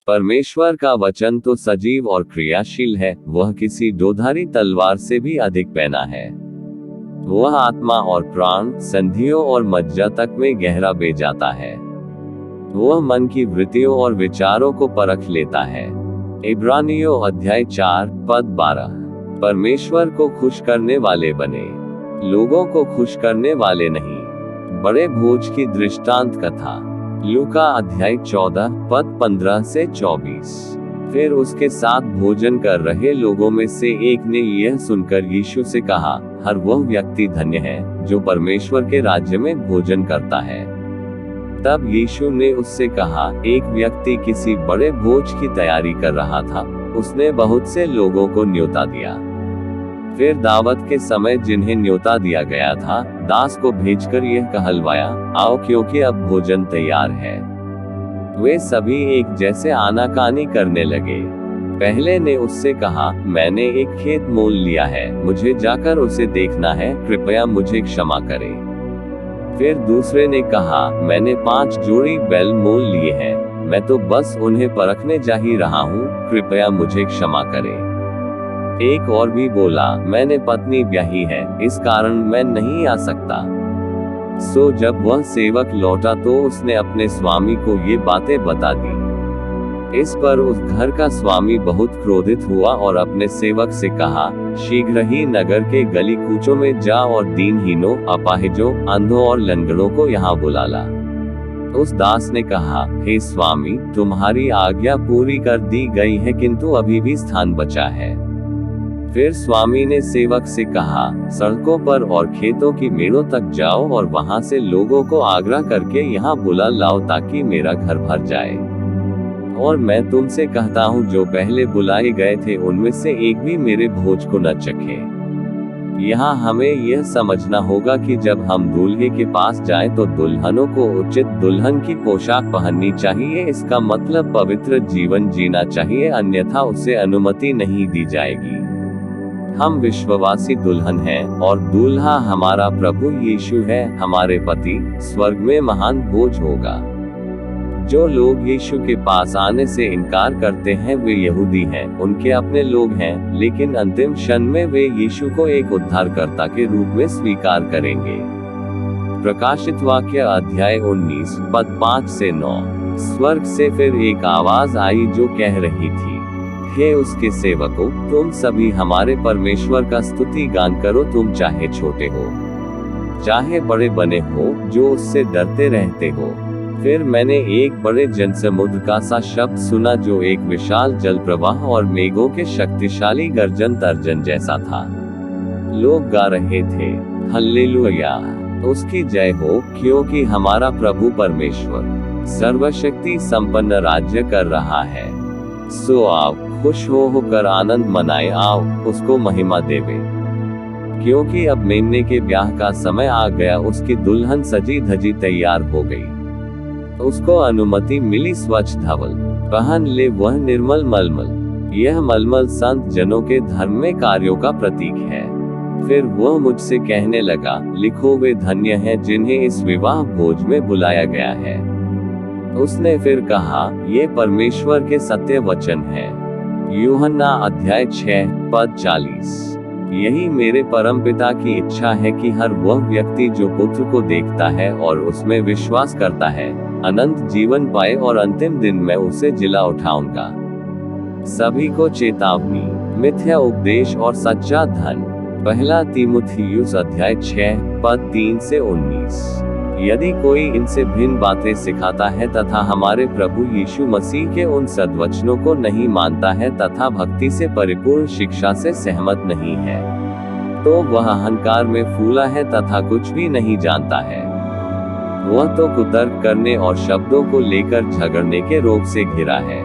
परमेश्वर का वचन तो सजीव और क्रियाशील है, वह किसी दोधारी तलवार से भी अधिक पैना है। वह आत्मा और प्राण, संधियों और मज्जा तक में गहरा बे जाता है। वह मन की वृत्तियों और विचारों को परख लेता है। इब्रानियों अध्याय 4 पद 12। परमेश्वर को खुश करने वाले बने, लोगों को खुश करने वाले नहीं। बड़े भोज की दृष्टांत कथा। लूका अध्याय 14 पद 15 से 24। फिर उसके साथ भोजन कर रहे लोगों में से एक ने यह सुनकर यीशु से कहा, हर वह व्यक्ति धन्य है जो परमेश्वर के राज्य में भोजन करता है। तब यीशु ने उससे कहा, एक व्यक्ति किसी बड़े भोज की तैयारी कर रहा था। उसने बहुत से लोगों को न्योता दिया। फिर दावत के समय जिन्हें न्योता दिया गया था, दास को भेजकर यह कहलवाया, आओ क्योंकि अब भोजन तैयार है। वे सभी एक जैसे आनाकानी करने लगे। पहले ने उससे कहा, मैंने एक खेत मोल लिया है, मुझे जाकर उसे देखना है, कृपया मुझे क्षमा करें। फिर दूसरे ने कहा, मैंने 5 जोड़ी बैल मोल लिए हैं, मैं तो बस उन्हें परखने जा ही रहा हूँ, कृपया मुझे क्षमा करें। एक और भी बोला, मैंने पत्नी ब्याही है, इस कारण मैं नहीं आ सकता। सो जब वह सेवक लौटा तो उसने अपने स्वामी को ये बातें बता दी। इस पर उस घर का स्वामी बहुत क्रोधित हुआ और अपने सेवक से कहा, शीघ्र ही नगर के गली कूचों में जा और दीनहीनों, अपाहिजों, अंधों और लंगड़ों को यहाँ बुला ला। उस दास ने कहा, हे स्वामी, तुम्हारी आज्ञा पूरी कर दी गई है, किंतु अभी भी स्थान बचा है। फिर स्वामी ने सेवक से कहा, सड़कों पर और खेतों की मेड़ों तक जाओ और वहां से लोगों को आग्रह करके यहाँ बुला लाओ ताकि मेरा घर भर जाए। और मैं तुमसे कहता हूँ, जो पहले बुलाए गए थे उनमें से एक भी मेरे भोज को न चखे। यहाँ हमें यह समझना होगा कि जब हम दूल्हे के पास जाएं तो दुल्हनों को उचित दुल्हन की पोशाक पहननी चाहिए। इसका मतलब पवित्र जीवन जीना चाहिए, अन्यथा उसे अनुमति नहीं दी जाएगी। हम विश्ववासी दुल्हन हैं और दूल्हा हमारा प्रभु यीशु है, हमारे पति। स्वर्ग में महान भोज होगा। जो लोग यीशु के पास आने से इनकार करते हैं वे यहूदी हैं, उनके अपने लोग हैं, लेकिन अंतिम क्षण में वे यीशु को एक उद्धारकर्ता के रूप में स्वीकार करेंगे। प्रकाशित वाक्य अध्याय 19 पद 5 से 9। स्वर्ग से फिर एक आवाज आई जो कह रही थी, हे उसके सेवकों, तुम सभी हमारे परमेश्वर का स्तुति गान करो, तुम चाहे छोटे हो चाहे बड़े बने हो, जो उससे डरते रहते हो। फिर मैंने एक बड़े जनसमुद्र का सा शब्द सुना जो एक विशाल जल प्रवाह और मेघों के शक्तिशाली गर्जन तर्जन जैसा था। लोग गा रहे थे, हल्लेलुया, उसकी जय हो, क्योंकि हमारा प्रभु परमेश्वर सर्वशक्ति संपन्न राज्य कर रहा है। सो आओ, खुश होकर आनंद मनाए, आओ उसको महिमा देवे, क्योंकि अब मेमने के ब्याह का समय आ गया, उसकी दुल्हन सजी धजी तैयार हो गई। उसको अनुमति मिली स्वच्छ धवल पहन ले, वह निर्मल मलमल। यह मलमल संत जनों के धर्म में कार्यों का प्रतीक है। फिर वह मुझसे कहने लगा, लिखो वे धन्य हैं जिन्हें इस विवाह भोज में बुलाया गया है। उसने फिर कहा, ये परमेश्वर के सत्य वचन है। यूहन्ना अध्याय 6 पद 40। यही मेरे परमपिता की इच्छा है कि हर वह व्यक्ति जो पुत्र को देखता है और उसमें विश्वास करता है, अनंत जीवन पाए, और अंतिम दिन मैं उसे जिला उठाऊंगा। सभी को चेतावनी, मिथ्या उपदेश और सच्चा धन। पहला तीमुथियुस अध्याय 6 पद 3 से 19। यदि कोई इनसे भिन्न बातें सिखाता है तथा हमारे प्रभु यीशु मसीह के उन सद्वचनों को नहीं मानता है तथा भक्ति से परिपूर्ण शिक्षा से सहमत नहीं है, तो वह अहंकार में फूला है तथा कुछ भी नहीं जानता है। वह तो कुतर्क करने और शब्दों को लेकर झगड़ने के रोग से घिरा है।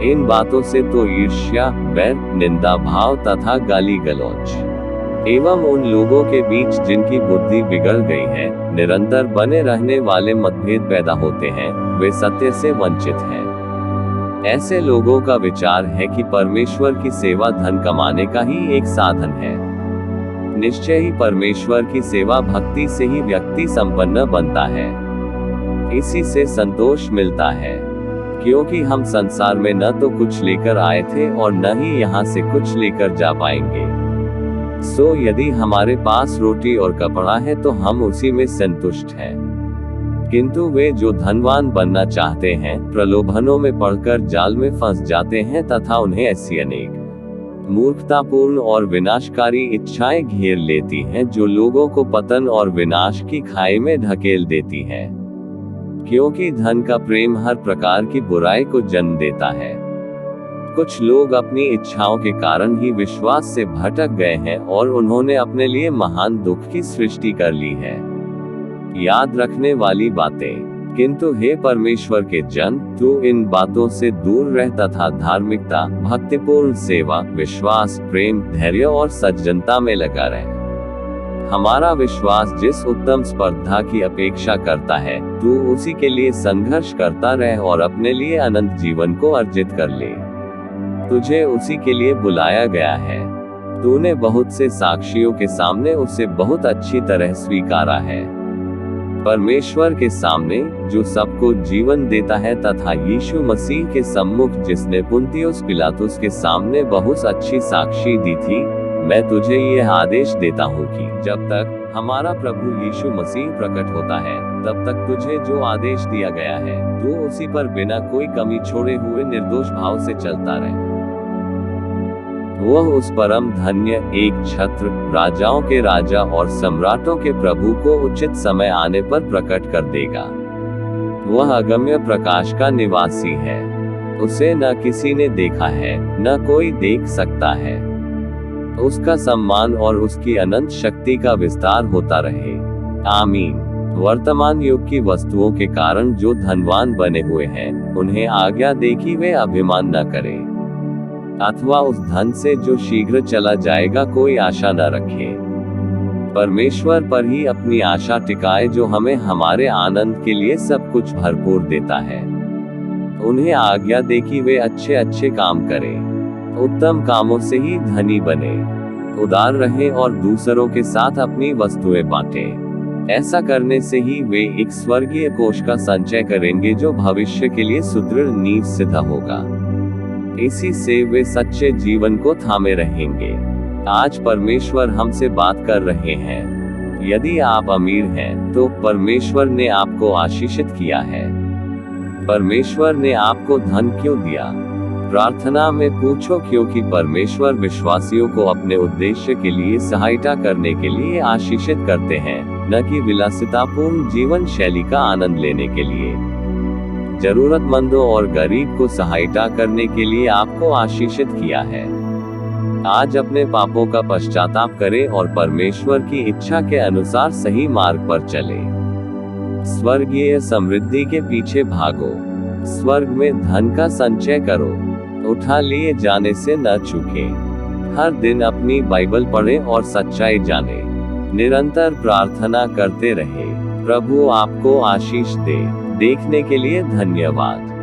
इन बातों से तो ईर्ष्या, बैर, निंदा भाव तथा गाली गलौज एवं उन लोगों के बीच जिनकी बुद्धि बिगड़ गई है, निरंतर बने रहने वाले मतभेद पैदा होते हैं। वे सत्य से वंचित हैं। ऐसे लोगों का विचार है कि परमेश्वर की सेवा धन कमाने का ही एक साधन है। निश्चय ही परमेश्वर की सेवा भक्ति से ही व्यक्ति संपन्न बनता है, इसी से संतोष मिलता है। क्योंकि हम संसार में न तो कुछ लेकर आए थे और न ही यहाँ से कुछ लेकर जा पाएंगे। सो यदि हमारे पास रोटी और कपड़ा है तो हम उसी में संतुष्ट हैं। किंतु वे जो धनवान बनना चाहते हैं, प्रलोभनों में पड़कर जाल में फंस जाते हैं तथा उन्हें ऐसी अनेक मूर्खतापूर्ण और विनाशकारी इच्छाएं घेर लेती हैं जो लोगों को पतन और विनाश की खाई में ढकेल देती हैं। क्योंकि धन का प्रेम हर प्रकार की बुराई को जन्म देता है। कुछ लोग अपनी इच्छाओं के कारण ही विश्वास से भटक गए हैं और उन्होंने अपने लिए महान दुख की सृष्टि कर ली है। याद रखने वाली बातें। किंतु हे परमेश्वर के जन, तू इन बातों से दूर रह तथा धार्मिकता, भक्तिपूर्ण सेवा, विश्वास, प्रेम, धैर्य और सज्जनता में लगा रहे। हमारा विश्वास जिस उत्तम स्पर्धा की अपेक्षा करता है, तू उसी के लिए संघर्ष करता रह और अपने लिए अनंत जीवन को अर्जित कर ले। तुझे उसी के लिए बुलाया गया है। तूने बहुत से साक्षियों के सामने उसे बहुत अच्छी तरह स्वीकारा है। परमेश्वर के सामने, जो सबको जीवन देता है, तथा यीशु मसीह के सम्मुख जिसने पुन्तियुस पिलातुस के सामने बहुत अच्छी साक्षी दी थी, मैं तुझे यह आदेश देता हूँ कि जब तक हमारा प्रभु यीशु मसीह प्रकट होता है, तब तक तुझे जो आदेश दिया गया है, तू उसी पर बिना कोई कमी छोड़े हुए निर्दोष भाव से चलता रहे। वह उस परम धन्य एक छत्र, राजाओं के राजा और सम्राटों के प्रभु को उचित समय आने पर प्रकट कर देगा। वह अगम्य प्रकाश का निवासी है। उसे न किसी ने देखा है, न कोई देख सकता है। उसका सम्मान और उसकी अनंत शक्ति का विस्तार होता रहे। आमीन। वर्तमान युग की वस्तुओं के कारण जो धनवान बने हुए हैं, उन्हें आज्ञा दे कि वे अभिमान न करें, अथवा उस धन से जो शीघ्र चला जाएगा कोई आशा न रखे। परमेश्वर पर ही अपनी आशा टिकाए, जो हमें हमारे आनंद के लिए सब कुछ भरपूर देता है। उन्हें आज्ञा दे कि वे अच्छे अच्छे काम करें, उत्तम कामों से ही धनी बने, उदार रहें और दूसरों के साथ अपनी वस्तुएं बांटें। ऐसा करने से ही वे एक स्वर्गीय कोष का संचय करेंगे जो भविष्य के लिए सुदृढ़ नींव सिद्ध होगा। इसी से वे सच्चे जीवन को थामे रहेंगे। आज परमेश्वर हमसे बात कर रहे हैं। यदि आप अमीर हैं, तो परमेश्वर ने आपको आशीषित किया है। परमेश्वर ने आपको धन क्यों दिया? प्रार्थना में पूछो, क्योंकि परमेश्वर विश्वासियों को अपने उद्देश्य के लिए सहायता करने के लिए आशीषित करते हैं, न कि विलासितापूर्ण जीवन शैली का आनंद लेने के लिए। जरूरतमंदों और गरीब को सहायता करने के लिए आपको आशीषित किया है। आज अपने पापों का पश्चाताप करें और परमेश्वर की इच्छा के अनुसार सही मार्ग पर चले। स्वर्गीय समृद्धि के पीछे भागो। स्वर्ग में धन का संचय करो। उठा लिए जाने से न चूके। हर दिन अपनी बाइबल पढ़ें और सच्चाई जाने। निरंतर प्रार्थना करते रहे। प्रभु आपको आशीष दे। देखने के लिए धन्यवाद।